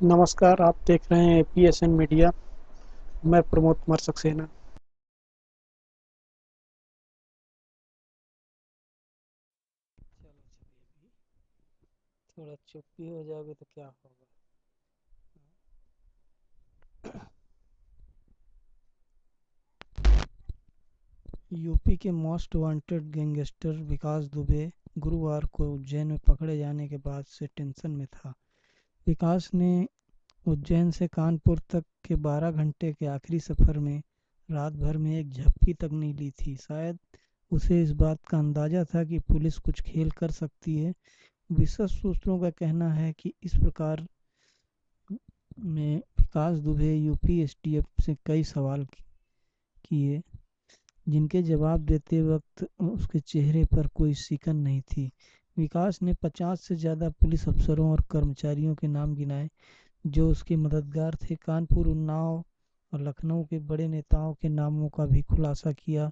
नमस्कार, आप देख रहे हैं पीएसएन मीडिया। मैं प्रमोद कुमार सक्सेना। चलो चलिए, अभी थोड़ा चुप्पी हो जाओगे तो क्या होगा। यूपी के मोस्ट वांटेड गैंगस्टर विकास दुबे गुरुवार को उज्जैन में पकड़े जाने के बाद से टेंशन में था। विकास ने उज्जैन से कानपुर तक के 12 घंटे के आखिरी सफर में रात भर में एक झपकी तक नहीं ली थी। शायद उसे इस बात का अंदाजा था कि पुलिस कुछ खेल कर सकती है। विश्वस्त सूत्रों का कहना है कि इस प्रकार में विकास दुबे यूपी एसटीएफ से कई सवाल किए, जिनके जवाब देते वक्त उसके चेहरे पर कोई सिकन नहीं थी। विकास ने 50 से ज़्यादा पुलिस अफसरों और कर्मचारियों के नाम गिनाए जो उसके मददगार थे। कानपुर, उन्नाव और लखनऊ के बड़े नेताओं के नामों का भी खुलासा किया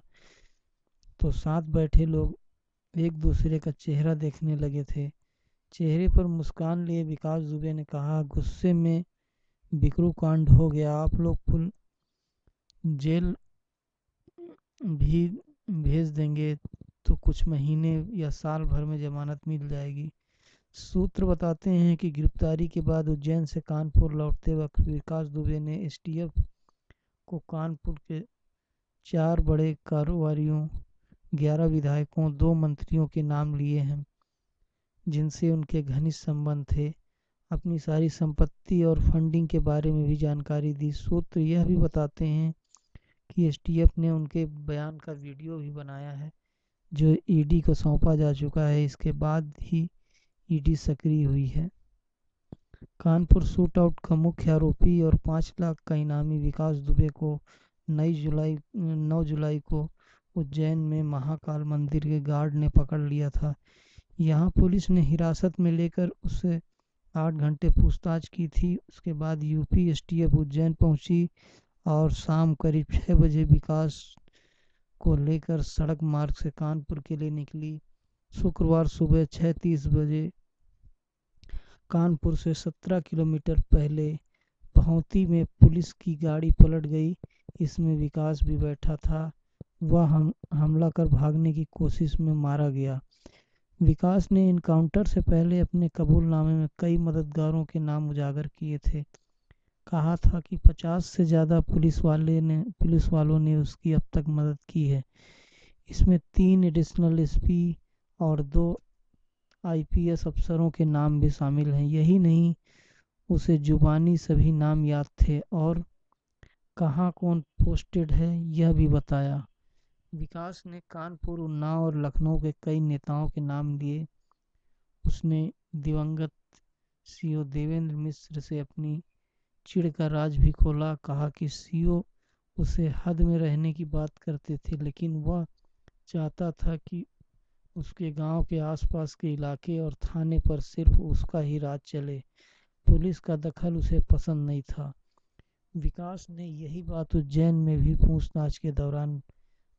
तो साथ बैठे लोग एक दूसरे का चेहरा देखने लगे थे। चेहरे पर मुस्कान लिए विकास दुबे ने कहा, गुस्से में बिकरू कांड हो गया। आप लोग पुल जेल भी भेज देंगे तो कुछ महीने या साल भर में जमानत मिल जाएगी। सूत्र बताते हैं कि गिरफ्तारी के बाद उज्जैन से कानपुर लौटते वक्त विकास दुबे ने एसटीएफ को कानपुर के 4 बड़े कारोबारियों, 11 विधायकों, 2 मंत्रियों के नाम लिए हैं जिनसे उनके घनिष्ठ संबंध थे। अपनी सारी संपत्ति और फंडिंग के बारे में भी जानकारी दी। सूत्र यह भी बताते हैं कि एसटीएफ ने उनके बयान का वीडियो भी बनाया है जो ईडी को सौंपा जा चुका है। इसके बाद ही ईडी सक्रिय हुई है। कानपुर शूट आउट का मुख्य आरोपी और 5 लाख का इनामी विकास दुबे को 9 जुलाई को उज्जैन में महाकाल मंदिर के गार्ड ने पकड़ लिया था। यहां पुलिस ने हिरासत में लेकर उसे 8 घंटे पूछताछ की थी। उसके बाद यूपी एसटीएफ उज्जैन पहुंची और शाम करीब 6 बजे विकास को लेकर सड़क मार्ग से कानपुर के लिए निकली। शुक्रवार सुबह 6:30 बजे कानपुर से 17 किलोमीटर पहले भौंती में पुलिस की गाड़ी पलट गई। इसमें विकास भी बैठा था। वह हमला कर भागने की कोशिश में मारा गया। विकास ने इनकाउंटर से पहले अपने कबूलनामे में कई मददगारों के नाम उजागर किए थे। कहा था कि 50 से ज़्यादा पुलिस वालों ने उसकी अब तक मदद की है। इसमें 3 एडिशनल एसपी और 2 आईपीएस अफसरों के नाम भी शामिल हैं। यही नहीं, उसे जुबानी सभी नाम याद थे और कहाँ कौन पोस्टेड है यह भी बताया। विकास ने कानपुर, उन्नाव और लखनऊ के कई नेताओं के नाम लिए। उसने दिवंगत सीओ देवेंद्र मिश्र से अपनी चिढ़ का राज भी खोला। कहा कि सीओ उसे हद में रहने की बात करते थे, लेकिन वह चाहता था कि उसके गांव के आसपास के इलाके और थाने पर सिर्फ उसका ही राज चले। पुलिस का दखल उसे पसंद नहीं था। विकास ने यही बात उज्जैन में भी पूछताछ के दौरान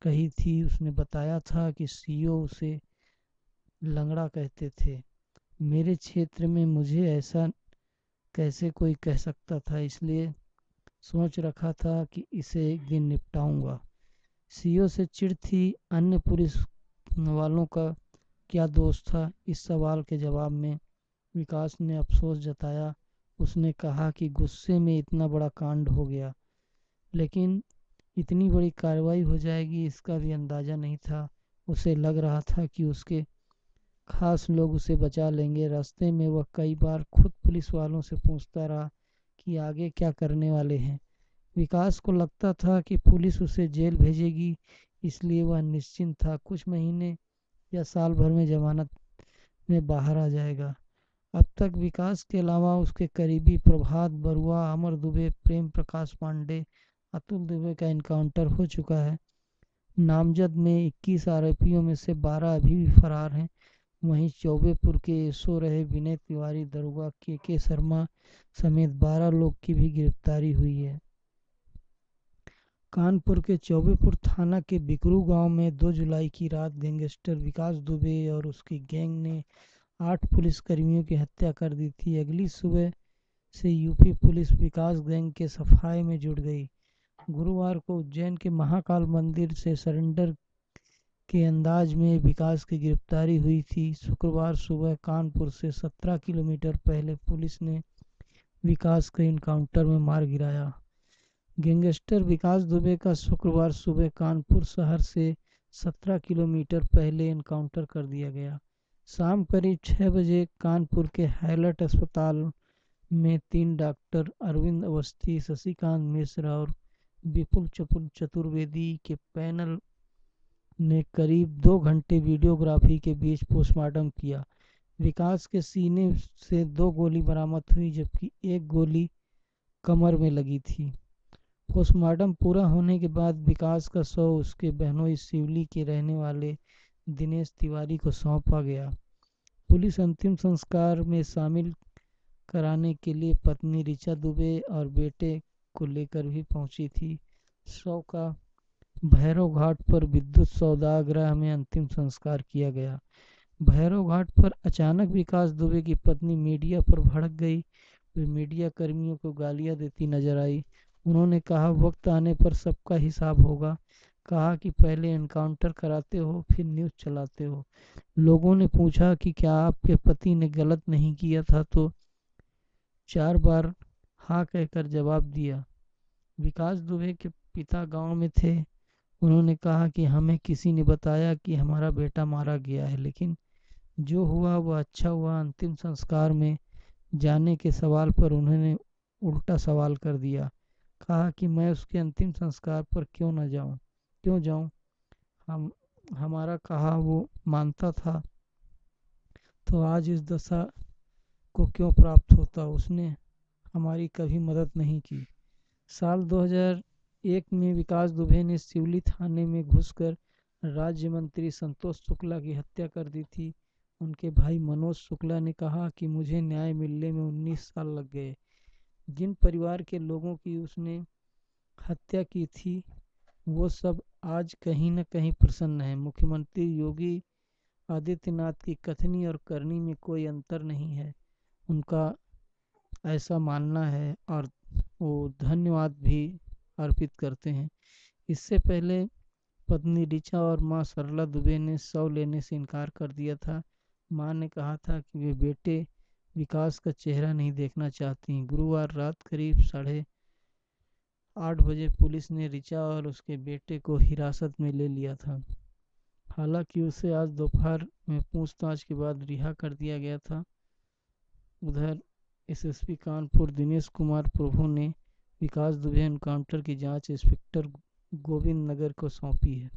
कही थी। उसने बताया था कि सीओ उसे लंगड़ा कहते थे। मेरे क्षेत्र में मुझे ऐसा कैसे कोई कह सकता था, इसलिए सोच रखा था कि इसे एक दिन निपटाऊंगा। सीओ से चिढ़ थी, अन्य पुलिस वालों का क्या दोष था? इस सवाल के जवाब में विकास ने अफसोस जताया। उसने कहा कि गुस्से में इतना बड़ा कांड हो गया, लेकिन इतनी बड़ी कार्रवाई हो जाएगी इसका भी अंदाजा नहीं था। उसे लग रहा था कि उसके खास लोग उसे बचा लेंगे। रास्ते में वह कई बार खुद पुलिस वालों से पूछता रहा कि आगे क्या करने वाले हैं। विकास को लगता था कि पुलिस उसे जेल भेजेगी, इसलिए वह निश्चिंत था। कुछ महीने या साल भर में जमानत में बाहर आ जाएगा। अब तक विकास के अलावा उसके करीबी प्रभात बरुआ, अमर दुबे, प्रेम प्रकाश पांडे, अतुल दुबे का इनकाउंटर हो चुका है। नामजद में 21 आरोपियों में से 12 अभी भी फरार हैं। वहीं चौबेपुर के सो रहे विनय तिवारी, दरोगा के शर्मा समेत 12 लोग की भी गिरफ्तारी हुई है। कानपुर के चौबेपुर थाना के बिकरू गांव में 2 जुलाई की रात गैंगस्टर विकास दुबे और उसकी गैंग ने 8 पुलिसकर्मियों की हत्या कर दी थी। अगली सुबह से यूपी पुलिस विकास गैंग के सफाये में जुट गई। गुरुवार को उज्जैन के महाकाल मंदिर से सरेंडर के अंदाज में विकास की गिरफ्तारी हुई थी। शुक्रवार सुबह कानपुर से 17 किलोमीटर पहले पुलिस ने विकास को इनकाउंटर में मार गिराया। गैंगस्टर विकास दुबे का शुक्रवार सुबह कानपुर शहर से 17 किलोमीटर पहले एनकाउंटर कर दिया गया। शाम करीब 6 बजे कानपुर के हैलट अस्पताल में 3 डॉक्टर अरविंद अवस्थी, शशिकांत मिश्रा और विपुल चतुर्वेदी के पैनल ने करीब 2 घंटे वीडियोग्राफी के बीच पोस्टमार्टम किया। विकास के सीने से 2 गोली बरामद हुई, जबकि 1 गोली कमर में लगी थी। पोस्टमार्टम पूरा होने के बाद विकास का शव उसके बहनोई सिवली के रहने वाले दिनेश तिवारी को सौंपा गया। पुलिस अंतिम संस्कार में शामिल कराने के लिए पत्नी ऋचा दुबे और बेटे को लेकर भी पहुंची थी। शव का भैरव घाट पर विद्युत सौदागृह में अंतिम संस्कार किया गया। भैरव घाट पर अचानक विकास दुबे की पत्नी मीडिया पर भड़क गई। वे मीडिया कर्मियों को गालियां देती नजर आई। उन्होंने कहा, वक्त आने पर सबका हिसाब होगा। कहा कि पहले एनकाउंटर कराते हो, फिर न्यूज़ चलाते हो। लोगों ने पूछा कि क्या आपके पति ने गलत नहीं किया था, तो 4 बार हाँ कहकर जवाब दिया। विकास दुबे के पिता गांव में थे। उन्होंने कहा कि हमें किसी ने बताया कि हमारा बेटा मारा गया है, लेकिन जो हुआ वह अच्छा हुआ। अंतिम संस्कार में जाने के सवाल पर उन्होंने उल्टा सवाल कर दिया। कहा कि मैं उसके अंतिम संस्कार पर क्यों जाऊं। हम हमारा कहा वो मानता था तो आज इस दशा को क्यों प्राप्त होता। उसने हमारी कभी मदद नहीं की। साल 2001 में विकास दुबे ने सिवली थाने में घुसकर राज्य मंत्री संतोष शुक्ला की हत्या कर दी थी। उनके भाई मनोज शुक्ला ने कहा कि मुझे न्याय मिलने में 19 साल लग गए। जिन परिवार के लोगों की उसने हत्या की थी वो सब आज कहीं न कहीं प्रसन्न है। मुख्यमंत्री योगी आदित्यनाथ की कथनी और करनी में कोई अंतर नहीं है, उनका ऐसा मानना है और वो धन्यवाद भी अर्पित करते हैं। इससे पहले पत्नी ऋचा और मां सरला दुबे ने शव लेने से इनकार कर दिया था। मां ने कहा था कि वे बेटे विकास का चेहरा नहीं देखना चाहती। गुरुवार रात करीब 8:30 बजे पुलिस ने ऋचा और उसके बेटे को हिरासत में ले लिया था। हालांकि उसे आज दोपहर में पूछताछ के बाद रिहा कर दिया गया था। उधर एसएसपी कानपुर दिनेश कुमार प्रभु ने विकास दुबे एनकाउंटर की जांच इंस्पेक्टर गोविंद नगर को सौंपी है।